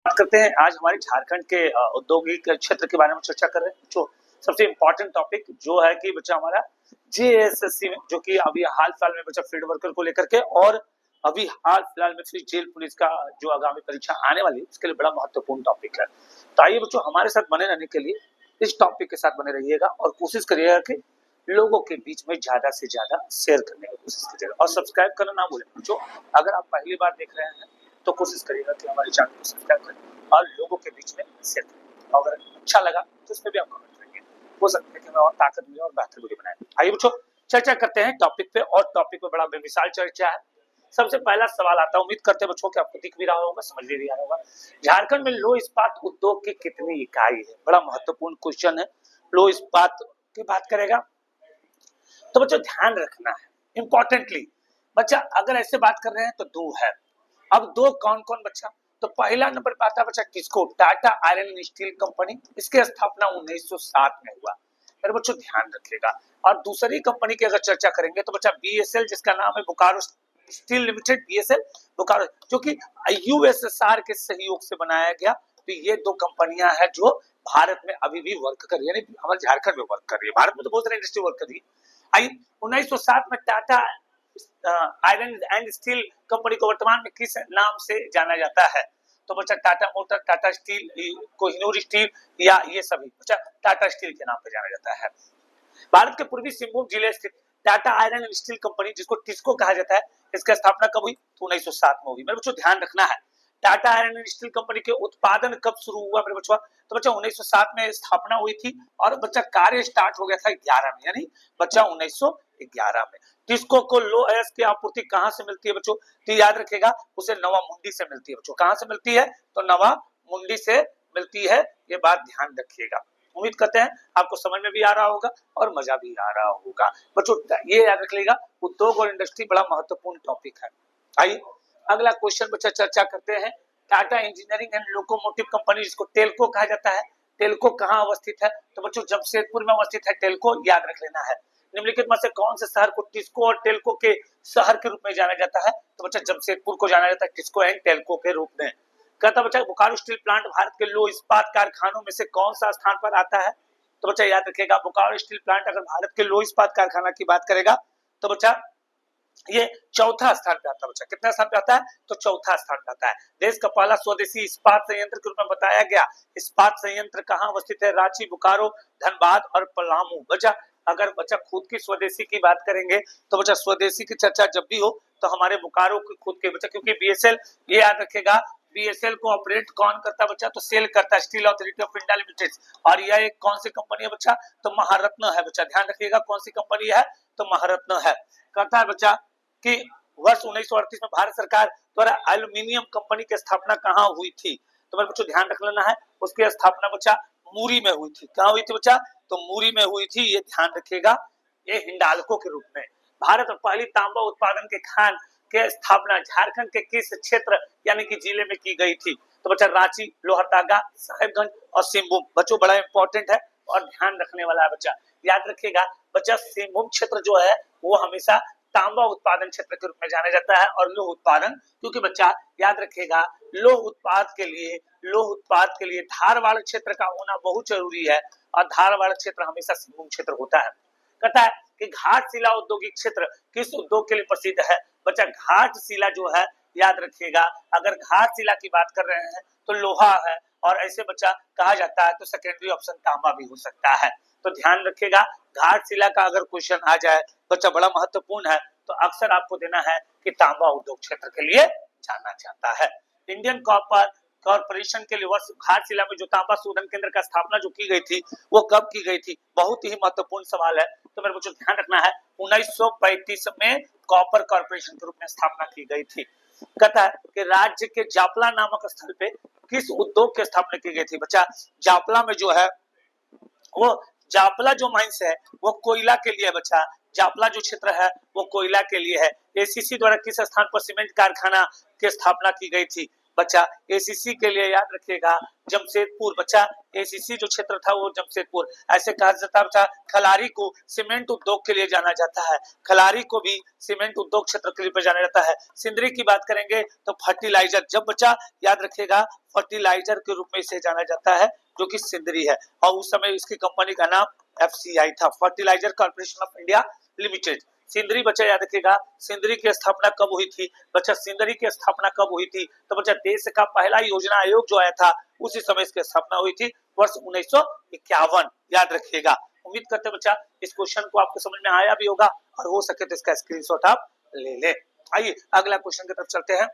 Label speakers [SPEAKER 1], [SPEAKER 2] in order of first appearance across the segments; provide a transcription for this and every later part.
[SPEAKER 1] बात करते हैं आज हमारे झारखंड के औद्योगिक क्षेत्र के बारे में चर्चा कर रहे हैं। जो सबसे इम्पोर्टेंट टॉपिक जो है कि बच्चा हमारा जेएसएससी में, जो कि अभी हाल फिलहाल में बच्चा फील्ड वर्कर को लेकर के, और अभी हाल फिलहाल में फिर जेल पुलिस का जो आगामी परीक्षा आने वाली है उसके लिए बड़ा महत्वपूर्ण टॉपिक है। तो आइए बच्चों, हमारे साथ बने रहने के लिए इस टॉपिक के साथ बने रहिएगा और कोशिश करिएगा कि लोगों के बीच में ज्यादा से ज्यादा शेयर करने की कोशिश कीजिएगा और सब्सक्राइब करना ना भूलें। बच्चों, अगर आप पहली बार देख रहे हैं तो कोशिश करिएगा कि हमारे चैनल को सब्सक्राइब करें और लोगों के बीच में शेयर करें। और अगर अच्छा लगा तो उसमें भी आप कमेंट करेंगे, हो सकता है कि मैं और ताकत मिले और बेहतर वीडियो बनाए। आइए बच्चों, चर्चा करते हैं टॉपिक पे, और टॉपिक पे बड़ा बेमिसाल चर्चा है। सबसे पहला सवाल आता है, उम्मीद करते हैं बच्चों कि आपको दिख भी रहा होगा, समझ भी रहा होगा। झारखंड में लौह इस्पात उद्योग की कितनी इकाई है? बड़ा महत्वपूर्ण क्वेश्चन है। लौह इस्पात की बात करेगा तो बच्चों ध्यान रखना है इंपॉर्टेंटली। बच्चा अगर ऐसे बात कर रहे हैं तो दो है। अब दो कौन कौन बच्चा? तो पहला नंबर पे आता है बच्चा किसको? Tata iron and steel company. इसकी स्थापना 1907 में हुआ। मेरे बच्चों ध्यान रखिएगा। और दूसरी कंपनी की अगर चर्चा करेंगे तो बच्चा बीएसएल, जिसका नाम है Bokaro steel limited, BSL Bokaro, जो कि यूएसएसआर के सहयोग से बनाया गया। तो ये दो कंपनियां हैं जो भारत में अभी भी वर्क कर रही है, यानी हमारे झारखंड में वर्क कर रही है। भारत में तो बहुत सारी इंडस्ट्री वर्क कर रही है। आई 1907 में Tata iron and steel company को वर्तमान में किस नाम से जाना जाता है? तो बच्चा Tata motor, Tata steel, Kohinoor steel, या ये सभी बच्चा टाटा स्टील के नाम पर जाना जाता है। भारत के पूर्वी सिंहभूम जिले स्थित Tata iron and steel company, जिसको टिस्को कहा जाता है, इसकी स्थापना कब हुई? तो 1907 में हुई। मेरे बच्चों ध्यान रखना है, Tata iron and steel company के उत्पादन कब शुरू हुआ मेरे बच्चों? तो बच्चा 1907 में स्थापना हुई थी और बच्चा कार्य स्टार्ट हो गया था 11 में, यानी बच्चा 1911 में। टिस्को को लो अयस्क की आपूर्ति कहां से मिलती है बच्चों? तो याद रखिएगा, उसे नवा मुंडी से मिलती है बच्चों। कहां से मिलती है? तो नवा मुंडी से मिलती है। ये बात ध्यान रखिएगा। उम्मीद करते हैं आपको समझ में भी आ रहा होगा और मजा भी आ रहा होगा। बच्चों ये याद रख लेगा, उद्योग और इंडस्ट्री बड़ा महत्वपूर्ण टॉपिक है। आइए अगला क्वेश्चन बच्चा चर्चा करते हैं। Tata engineering and locomotive company, जिसको टेल्को कहा जाता है, टेल्को कहाँ अवस्थित है? तो बच्चों जमशेदपुर में अवस्थित है टेल्को, याद रख लेना है। निम्नलिखित में से कौन से शहर को टिस्को और टेल्को के शहर के रूप में जाना जाता है? तो बच्चा जमशेदपुर को जाना जाता है टिस्को एंड टेल्को के रूप में। कहता बच्चा बोकारो स्टील प्लांट भारत के लौह इस्पात कारखानों में से कौन सा स्थान पर आता है? तो बच्चा याद रखिएगा, बोकारो स्टील प्लांट अगर भारत के लौह इस्पात कारखाना की बात करेगा तो बच्चा ये चौथा स्थान पे आता है। बच्चा कितना स्थान पे आता है? तो चौथा स्थान पे आता है। देश का पहला स्वदेशी इस्पात संयंत्र के रूप में बताया गया इस्पात संयंत्र कहाँ अवस्थित है? रांची, बोकारो, धनबाद और पलामू। बच्चा अगर बच्चा खुद की स्वदेशी की बात करेंगे तो बच्चा स्वदेशी की चर्चा जब भी हो तो हमारे बोकारो की खुद के बच्चा, क्योंकि बीएसएल, ये याद रखेगा, बीएसएल को ऑपरेट कौन करता है बच्चा? तो सेल करता है steel authority of India limited. और यह एक कौन सी कंपनी है बच्चा? तो महारत्न है बच्चा। ध्यान रखिएगा कौन सी कंपनी है? तो महारत्न है। कहता है बच्चा कि वर्ष 1938 में भारत सरकार द्वारा एल्यूमिनियम कंपनी की स्थापना कहाँ हुई थी? तो मेरे बच्चों ध्यान रख लेना है, उसकी स्थापना बच्चा मूरी में हुई थी। कहाँ हुई थी बच्चा? तो मूरी में हुई थी। ये ध्यान रखिएगा, ये हिंडाल्को के रूप में। भारत में पहली तांबा उत्पादन के खान के स्थापना झारखंड के किस क्षेत्र यानी कि जिले में की गई थी? तो बच्चा रांची, लोहरदगा, साहेबगंज और सिंहभूम। बच्चों बड़ा इंपॉर्टेंट है और ध्यान रखने वाला है बच्चा। याद रखिएगा बच्चा, सिंहभूम क्षेत्र जो है वो हमेशा तांबा उत्पादन क्षेत्र के रूप में जाना जाता है और लौह उत्पादन, क्योंकि बच्चा याद रखिएगा लौह उत्पाद के लिए धारवाड़ क्षेत्र का होना बहुत जरूरी है और धारवाड़ क्षेत्र हमेशा सिंहभूम क्षेत्र होता है। कहता है कि घाटशिला औद्योगिक क्षेत्र किस उद्योग के लिए प्रसिद्ध है? बच्चा घाटशिला जो है, याद रखिएगा, अगर घाटशिला की बात कर रहे हैं तो लोहा है, और ऐसे बच्चा कहा जाता है तो सेकेंडरी ऑप्शन तांबा भी हो सकता है। तो ध्यान रखिएगा, घाटशिला का अगर क्वेश्चन आ जाए बच्चा बड़ा महत्वपूर्ण है, तो अक्सर आपको देना है कि तांबा उद्योग क्षेत्र के लिए जाना जाता है। इंडियन कॉपर कॉर्पोरेशन के लिए वर्ष घाटशिला में जो तांबा शोधन केंद्र का स्थापना जो की गई थी वो कब की गई थी? बहुत ही महत्वपूर्ण सवाल है, तो मेरे बच्चों ध्यान रखना है 1935 में कॉपर कॉर्पोरेशन के रूप में स्थापना की गई थी। कहता है कि राज्य के जापला नामक स्थल पे किस उद्योग की स्थापना की गई थी? बच्चा जापला में जो है वो जापला जो माइंस है वो कोयला के लिए है बच्चा। जापला जो क्षेत्र है वो कोयला के लिए है। एसीसी द्वारा किस स्थान पर सीमेंट कारखाना की स्थापना की गई थी? बच्चा एसीसी के लिए याद रखिएगा जमशेदपुर, बच्चा एसीसी जो क्षेत्र था वो जमशेदपुर। ऐसे कहा जाता है बच्चा खलारी को सीमेंट उद्योग के लिए जाना जाता है, खलारी को भी सीमेंट उद्योग क्षेत्र के लिए जाना जाता है। सिंदरी की बात करेंगे तो फर्टिलाइजर, जब बच्चा याद रखिएगा फर्टिलाइजर के रूप में इसे जाना जाता है जो कि सिंदरी है, और उस समय इसकी कंपनी का नाम एफसीआई था, fertiliser corporation of India limited. Sindri बच्चा याद रखिएगा सिंदरी की स्थापना कब हुई थी, बच्चा सिंदरी की स्थापना कब हुई थी, तो बच्चा देश का पहला योजना आयोग जो आया था उसी समय इसकी स्थापना हुई थी, वर्ष 1951, याद रखिएगा। उम्मीद करते हैं बच्चा इस क्वेश्चन को आपको समझ में आया भी होगा, और हो सके तो इसका स्क्रीनशॉट आप ले ले। आइए अगला क्वेश्चन की तरफ चलते हैं।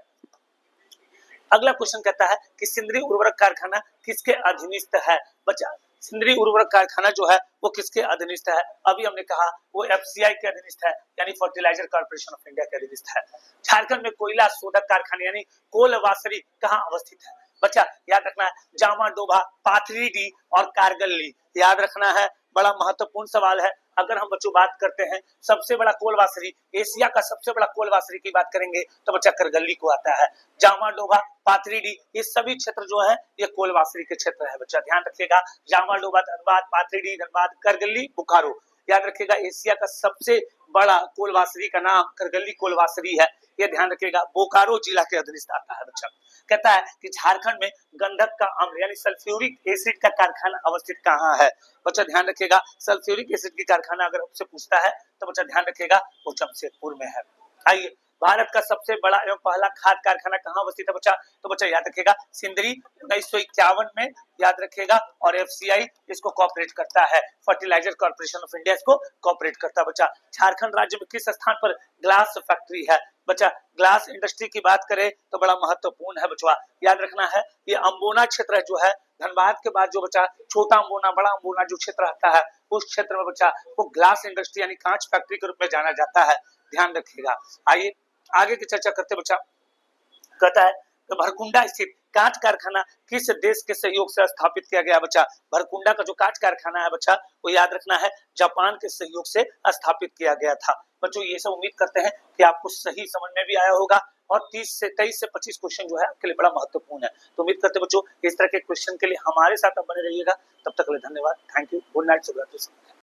[SPEAKER 1] अगला क्वेश्चन कहता है कि सिंदरी उर्वरक कारखाना किसके अधीनस्थ है, बच्चा सिंदरी उर्वरक कारखाना जो है वो किसके अधीनस्थ है, अभी हमने कहा वो एफसीआई के अधीनस्थ है, यानी फर्टिलाइजर कॉर्पोरेशन ऑफ इंडिया के अधीनस्थ है। झारखंड में कोयला शोधक कारखाने यानी कोल वासरी कहाँ अवस्थित है, बच्चा याद रखना है जामा डोभा, पाथरीडी और कारगल्ली, याद रखना है, बड़ा महत्वपूर्ण सवाल है। अगर हम बच्चों बात करते हैं सबसे बड़ा कोलवासरी, एशिया का सबसे बड़ा कोलवासरी की बात करेंगे तो बच्चा करगली को आता है। जामा डोभा, पाथरीडी, ये सभी क्षेत्र जो है ये कोलवासरी के क्षेत्र है, बच्चा ध्यान रखिएगा। जामा डोभा धनबाद, पाथरीडी धनबाद, करगली बोकारो, याद रखिएगा एशिया का सबसे बड़ा कोलवासरी का नाम करगली कोलवासरी है, ये ध्यान रखिएगा, बोकारो जिला के अधीनस्थ आता है। बच्चा कहता है कि झारखंड में गंधक का अम्ल यानी सल्फ्यूरिक एसिड का कारखाना अवस्थित कहाँ है, बच्चा ध्यान रखिएगा सल्फ्यूरिक एसिड की कारखाना अगर आपसे पूछता है तो बच्चा ध्यान रखिएगा वो जमशेदपुर में है। आइए भारत का सबसे बड़ा एवं पहला खाद कारखाना कहाँ अवस्थित है बच्चा, तो बच्चा याद रखिएगा सिंदरी 1951 में, याद रखिएगा, और एफसीआई इसको कॉपरेट करता है, फर्टिलाइजर कॉर्पोरेशन ऑफ इंडिया इसको कॉपरेट करता है। बच्चा झारखंड राज्य में किस स्थान पर ग्लास फैक्ट्री है, बच्चा ग्लास इंडस्ट्री की बात करें तो बड़ा महत्वपूर्ण है बच्चा, याद रखना है ये अम्बोना क्षेत्र जो है धनबाद के बाद जो बच्चा छोटा अम्बोना बड़ा अम्बोना जो क्षेत्र आता है उस क्षेत्र में बच्चा वो ग्लास इंडस्ट्री यानी कांच फैक्ट्री के रूप में जाना जाता है, ध्यान रखिएगा। आइए आगे की चर्चा करते बच्चा। कहता है तो भरकुंडा स्थित कांच कारखाना किस देश के सहयोग से स्थापित किया गया, बच्चा भरकुंडा का जो कांच कारखाना है बच्चा वो याद रखना है जापान के सहयोग से स्थापित किया गया था। बच्चों ये सब उम्मीद करते हैं कि आपको सही समझ में भी आया होगा, और 23 से 25 क्वेश्चन जो है आपके लिए बड़ा महत्वपूर्ण है। तो उम्मीद करते बच्चों इस तरह के क्वेश्चन के लिए हमारे साथ आप बने रहिएगा। तब तक के लिए धन्यवाद, थैंक यू, गुड नाइट, शुभ रात्रि।